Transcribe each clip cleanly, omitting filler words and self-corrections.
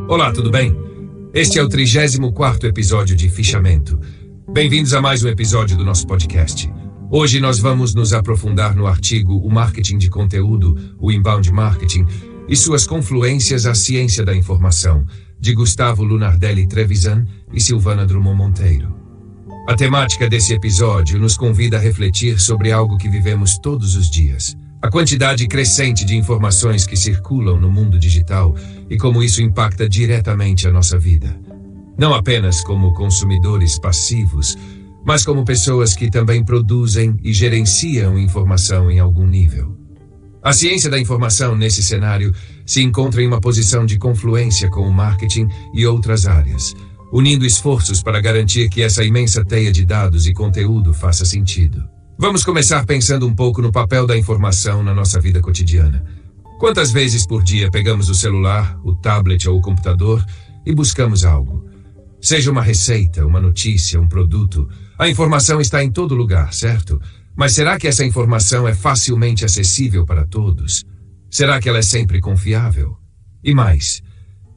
Olá, tudo bem? Este é o 34º episódio de Fichamento. Bem-vindos a mais um episódio do nosso podcast. Hoje nós vamos nos aprofundar no artigo O Marketing de Conteúdo, o Inbound Marketing, e suas confluências à ciência da informação, de Gustavo Lunardelli Trevisan e Silvana Drummond Monteiro. A temática desse episódio nos convida a refletir sobre algo que vivemos todos os dias: a quantidade crescente de informações que circulam no mundo digital e como isso impacta diretamente a nossa vida. Não apenas como consumidores passivos, mas como pessoas que também produzem e gerenciam informação em algum nível. A ciência da informação, nesse cenário, se encontra em uma posição de confluência com o marketing e outras áreas, unindo esforços para garantir que essa imensa teia de dados e conteúdo faça sentido. Vamos começar pensando um pouco no papel da informação na nossa vida cotidiana. Quantas vezes por dia pegamos o celular, o tablet ou o computador e buscamos algo? Seja uma receita, uma notícia, um produto, a informação está em todo lugar, certo? Mas será que essa informação é facilmente acessível para todos? Será que ela é sempre confiável? E mais,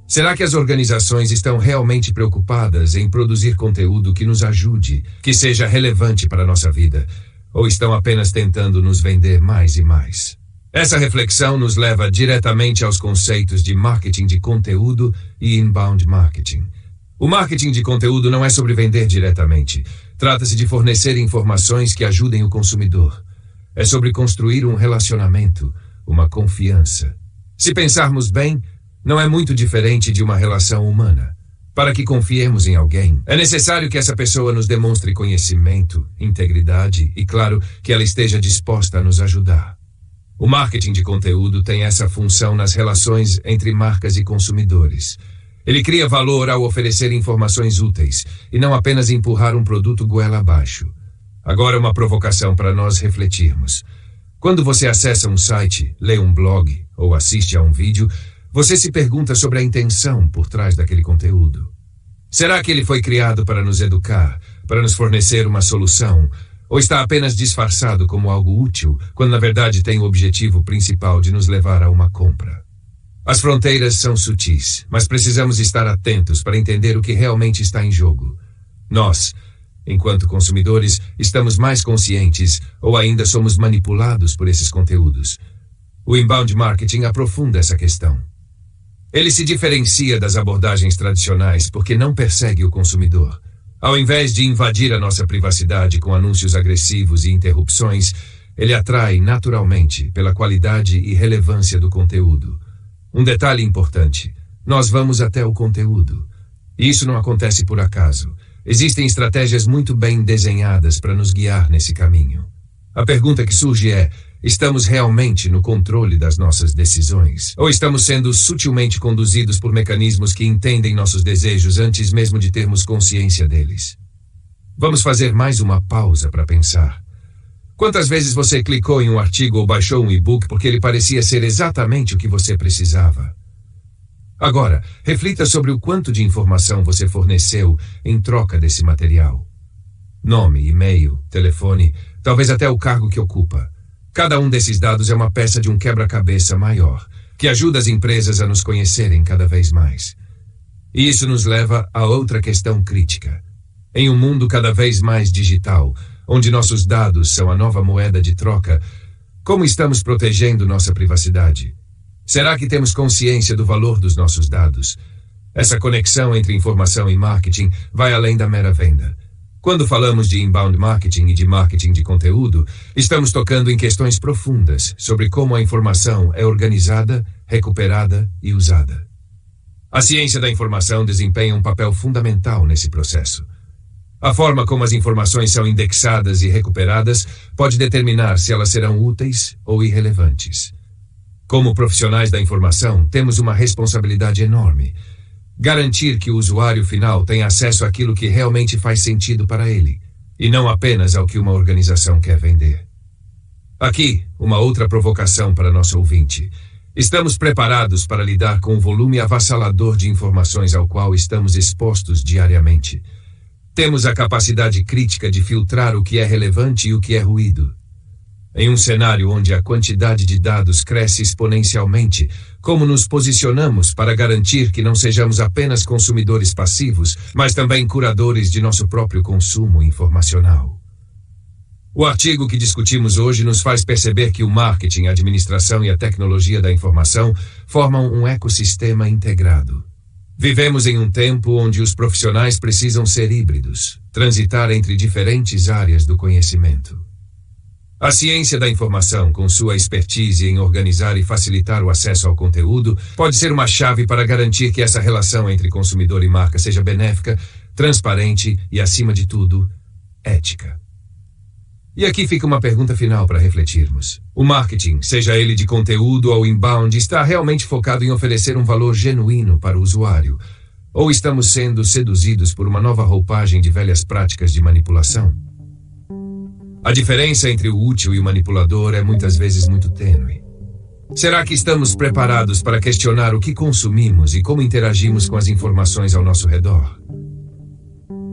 será que as organizações estão realmente preocupadas em produzir conteúdo que nos ajude, que seja relevante para a nossa vida? Ou estão apenas tentando nos vender mais e mais? Essa reflexão nos leva diretamente aos conceitos de marketing de conteúdo e inbound marketing. O marketing de conteúdo não é sobre vender diretamente. Trata-se de fornecer informações que ajudem o consumidor. É sobre construir um relacionamento, uma confiança. Se pensarmos bem, não é muito diferente de uma relação humana. Para que confiemos em alguém, é necessário que essa pessoa nos demonstre conhecimento, integridade e, claro, que ela esteja disposta a nos ajudar. O marketing de conteúdo tem essa função nas relações entre marcas e consumidores. Ele cria valor ao oferecer informações úteis e não apenas empurrar um produto goela abaixo. Agora uma provocação para nós refletirmos. Quando você acessa um site, lê um blog ou assiste a um vídeo, você se pergunta sobre a intenção por trás daquele conteúdo. Será que ele foi criado para nos educar, para nos fornecer uma solução, ou está apenas disfarçado como algo útil, quando na verdade tem o objetivo principal de nos levar a uma compra? As fronteiras são sutis, mas precisamos estar atentos para entender o que realmente está em jogo. Nós, enquanto consumidores, estamos mais conscientes ou ainda somos manipulados por esses conteúdos? O inbound marketing aprofunda essa questão. Ele se diferencia das abordagens tradicionais porque não persegue o consumidor. Ao invés de invadir a nossa privacidade com anúncios agressivos e interrupções, ele atrai naturalmente pela qualidade e relevância do conteúdo. Um detalhe importante: nós vamos até o conteúdo. E isso não acontece por acaso. Existem estratégias muito bem desenhadas para nos guiar nesse caminho. A pergunta que surge é: estamos realmente no controle das nossas decisões? Ou estamos sendo sutilmente conduzidos por mecanismos que entendem nossos desejos antes mesmo de termos consciência deles? Vamos fazer mais uma pausa para pensar. Quantas vezes você clicou em um artigo ou baixou um e-book porque ele parecia ser exatamente o que você precisava? Agora, reflita sobre o quanto de informação você forneceu em troca desse material. Nome, e-mail, telefone, talvez até o cargo que ocupa. Cada um desses dados é uma peça de um quebra-cabeça maior, que ajuda as empresas a nos conhecerem cada vez mais. E isso nos leva a outra questão crítica. Em um mundo cada vez mais digital, onde nossos dados são a nova moeda de troca, como estamos protegendo nossa privacidade? Será que temos consciência do valor dos nossos dados? Essa conexão entre informação e marketing vai além da mera venda. Quando falamos de inbound marketing e de marketing de conteúdo, estamos tocando em questões profundas sobre como a informação é organizada, recuperada e usada. A ciência da informação desempenha um papel fundamental nesse processo. A forma como as informações são indexadas e recuperadas pode determinar se elas serão úteis ou irrelevantes. Como profissionais da informação, temos uma responsabilidade enorme: garantir que o usuário final tenha acesso àquilo que realmente faz sentido para ele, e não apenas ao que uma organização quer vender. Aqui, uma outra provocação para nosso ouvinte. Estamos preparados para lidar com o volume avassalador de informações ao qual estamos expostos diariamente? Temos a capacidade crítica de filtrar o que é relevante e o que é ruído. Em um cenário onde a quantidade de dados cresce exponencialmente, como nos posicionamos para garantir que não sejamos apenas consumidores passivos, mas também curadores de nosso próprio consumo informacional. O artigo que discutimos hoje nos faz perceber que o marketing, a administração e a tecnologia da informação formam um ecossistema integrado. Vivemos em um tempo onde os profissionais precisam ser híbridos, transitar entre diferentes áreas do conhecimento. A ciência da informação, com sua expertise em organizar e facilitar o acesso ao conteúdo, pode ser uma chave para garantir que essa relação entre consumidor e marca seja benéfica, transparente e, acima de tudo, ética. E aqui fica uma pergunta final para refletirmos. O marketing, seja ele de conteúdo ou inbound, está realmente focado em oferecer um valor genuíno para o usuário? Ou estamos sendo seduzidos por uma nova roupagem de velhas práticas de manipulação? A diferença entre o útil e o manipulador é muitas vezes muito tênue. Será que estamos preparados para questionar o que consumimos e como interagimos com as informações ao nosso redor?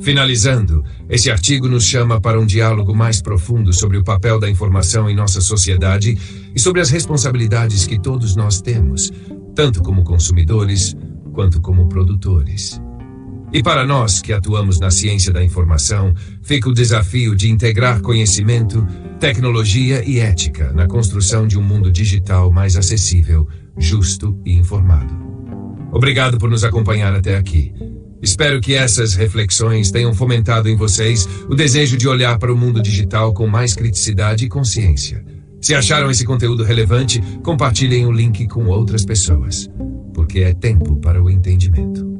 Finalizando, esse artigo nos chama para um diálogo mais profundo sobre o papel da informação em nossa sociedade e sobre as responsabilidades que todos nós temos, tanto como consumidores quanto como produtores. E para nós que atuamos na ciência da informação, fica o desafio de integrar conhecimento, tecnologia e ética na construção de um mundo digital mais acessível, justo e informado. Obrigado por nos acompanhar até aqui. Espero que essas reflexões tenham fomentado em vocês o desejo de olhar para o mundo digital com mais criticidade e consciência. Se acharam esse conteúdo relevante, compartilhem o link com outras pessoas, porque é tempo para o entendimento.